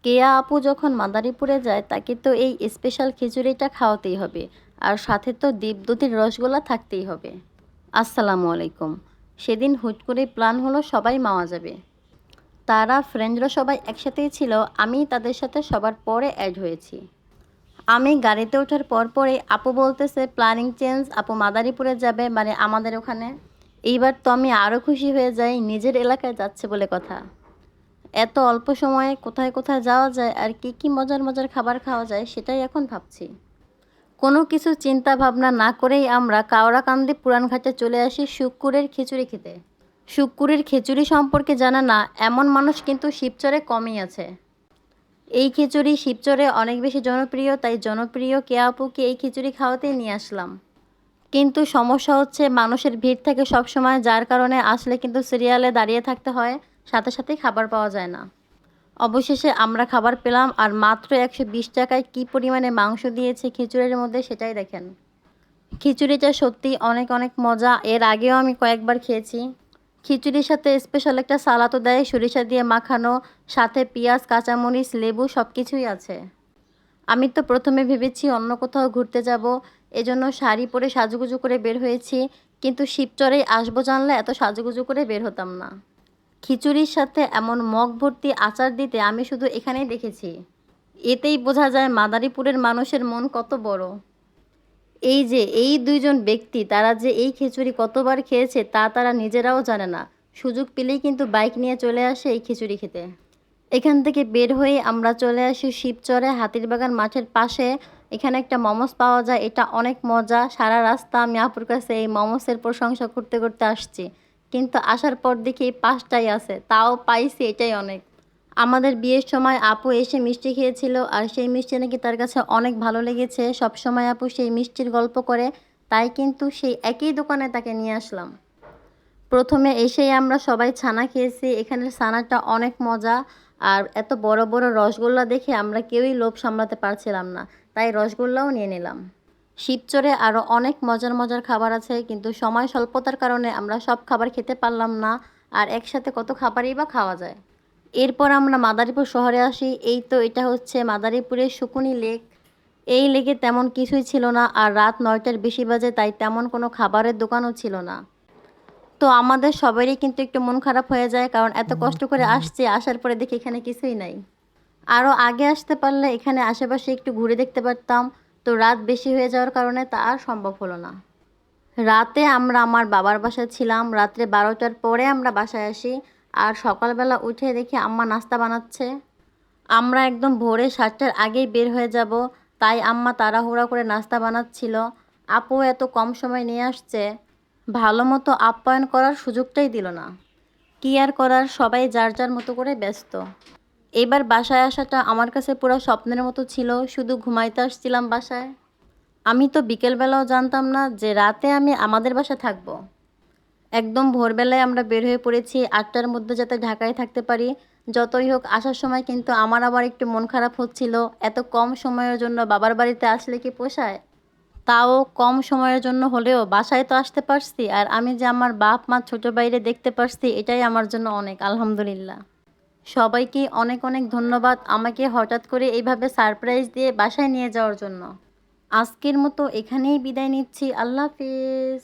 কেয়া আপু যখন মাদারীপুরে যায় তাকে তো এই স্পেশাল খিচুড়িটা খাওয়াতেই হবে, আর সাথে তো দীপদুতির রসগোল্লা থাকতেই হবে। আসসালামু আলাইকুম। সেদিন হুট করে প্ল্যান হলো সবাই মাওয়া যাবে। তারা ফ্রেন্ডরা সবাই একসাথেই ছিল, আমি তাদের সাথে সবার পরে অ্যাড হয়েছি। আমি গাড়িতে ওঠার পরে আপু বলতেছে প্ল্যানিং চেঞ্জ, আপু মাদারীপুরে যাবে, মানে আমাদের ওখানে। এইবার তো আমি আরও খুশি হয়ে যাই, নিজের এলাকায় যাচ্ছে বলে কথা। এত অল্প সময়ে কোথায় কোথায় যাওয়া যায় আর কি কি মজার মজার খাবার খাওয়া যায় সেটাই এখন ভাবছি। কোনো কিছু চিন্তা ভাবনা না করেই আমরা কাওড়াকান্দি পুরানঘাটে চলে আসি শুক্কুরের খিচুড়ি খেতে। শুক্কুরের খিচুড়ি সম্পর্কে জানা না এমন মানুষ কিন্তু শিবচরে কমই আছে। এই খিচুড়ি শিবচরে অনেক বেশি জনপ্রিয়, তাই জনপ্রিয় কেয়া আপুকে এই খিচুড়ি খাওয়াতেই নিয়ে আসলাম। কিন্তু সমস্যা হচ্ছে মানুষের ভিড় থাকে সবসময়, যার কারণে আসলে কিন্তু সিরিয়ালে দাঁড়িয়ে থাকতে হয়, সাথে সাথেই খাবার পাওয়া যায় না। অবশেষে আমরা খাবার পেলাম, আর মাত্র 120 টাকায় কী পরিমাণে মাংস দিয়েছে খিচুড়ির মধ্যে সেটাই দেখেন। খিচুড়িটা সত্যিই অনেক অনেক মজা, এর আগেও আমি কয়েকবার খেয়েছি। খিচুড়ির সাথে স্পেশাল একটা সালাদও দেয়, সরিষা দিয়ে মাখানো, সাথে পেঁয়াজ, কাঁচামরিচ, লেবু সব কিছুই আছে। আমি তো প্রথমে ভেবেছি অন্য কোথাও ঘুরতে যাব, এজন্য শাড়ি পরে সাজুগুজু করে বের হয়েছি, কিন্তু শিবচরেই আসবো জানলে এত সাজুগুজু করে বের হতাম না। খিচুড়ির সাথে এমন মগ ভর্তি আচার দিতে আমি শুধু এখানেই দেখেছি। এতেই বোঝা যায় মাদারীপুরের মানুষের মন কত বড়। এই যে এই দুইজন ব্যক্তি, তারা যে এই খিচুড়ি কতবার খেয়েছে তা তারা নিজেরাও জানে না। সুযোগ পেলেই কিন্তু বাইক নিয়ে চলে আসে এই খিচুড়ি খেতে। এখান থেকে বের হয়ে আমরা চলে আসি শিবচরে হাতিরবাগান মাঠের পাশে। এখানে একটা মোমোস পাওয়া যায়, এটা অনেক মজা। সারা রাস্তা আমি আপুর কাছে এই মোমোসের প্রশংসা করতে করতে আসছি, কিন্তু আসার পর দেখি 5টাই আছে, তাও পাইছি, এটাই অনেক। আমাদের বিয়ের সময় আপু এসে মিষ্টি খেয়েছিল, আর সেই মিষ্টি নাকি তার কাছে অনেক ভালো লেগেছে। সব সময় আপু সেই মিষ্টির গল্প করে, তাই কিন্তু সেই একই দোকানে তাকে নিয়ে আসলাম। প্রথমে এসেই আমরা সবাই ছানা খেয়েছি, এখানের ছানাটা অনেক মজা। আর এত বড় বড় রসগোল্লা দেখে আমরা কেউই লোভ সামলাতে পারছিলাম না, তাই রসগোল্লাও নিয়ে নিলাম। শিবচরে আরও অনেক মজার মজার খাবার আছে, কিন্তু সময় স্বল্পতার কারণে আমরা সব খাবার খেতে পারলাম না, আর একসাথে কত খাবারই বা খাওয়া যায়। এরপর আমরা মাদারীপুর শহরে আসি। এই তো এটা হচ্ছে মাদারীপুরের শকুনি লেক। এই লেকে তেমন কিছুই ছিল না, আর রাত 9টার বেশি বাজে, তাই তেমন কোনো খাবারের দোকানও ছিল না। তো আমাদের সবারই কিন্তু একটু মন খারাপ হয়ে যায়, কারণ এত কষ্ট করে আসছি, আসার পরে দেখি এখানে কিছুই নাই। আরও আগে আসতে পারলে এখানে আশেপাশে একটু ঘুরে দেখতে পারতাম, তো রাত বেশি হয়ে যাওয়ার কারণে তা আর সম্ভব হলো না। রাতে আমরা আমার বাবার বাসায় ছিলাম, রাত্রে 12টার পরে আমরা বাসায় আসি। আর সকালবেলা উঠে দেখি আম্মা নাস্তা বানাচ্ছে। আমরা একদম ভোরে 7টার আগেই বের হয়ে যাব, তাই আম্মা তাড়াহুড়া করে নাস্তা বানাচ্ছিল। আপু এত কম সময় নিয়ে আসছে, ভালো মতো আপ্যায়ন করার সুযোগটাই দিল না। কি আর করার, সবাই যার যার মতো করে ব্যস্ত। এবার বাসায় আসাটা আমার কাছে পুরো স্বপ্নের মতো ছিল, শুধু ঘুমাইতে আসছিলাম বাসায়। আমি তো বিকেলবেলাও জানতাম না যে রাতে আমি আমাদের বাসায় থাকবো। একদম ভোরবেলায় আমরা বের হয়ে পড়েছি 8টার মধ্যে, যাতে ঢাকায় থাকতে পারি। যতই হোক আসার সময় কিন্তু আমার আবার একটু মন খারাপ হচ্ছিল, এত কম সময়ের জন্য বাবার বাড়িতে আসলে কি পোষায়। তাও কম সময়ের জন্য হলেও বাসায় তো আসতে পারছি, আর আমি যে আমার বাপ মা ছোট বাইরে দেখতে পারছি, এটাই আমার জন্য অনেক, আলহামদুলিল্লাহ। সবাইকে অনেক অনেক ধন্যবাদ আমাকে হঠাৎ করে এইভাবে সারপ্রাইজ দিয়ে বাসায় নিয়ে যাওয়ার জন্য। আজকের মতো এখানেই বিদায় নিচ্ছি, আল্লাহ হাফিজ।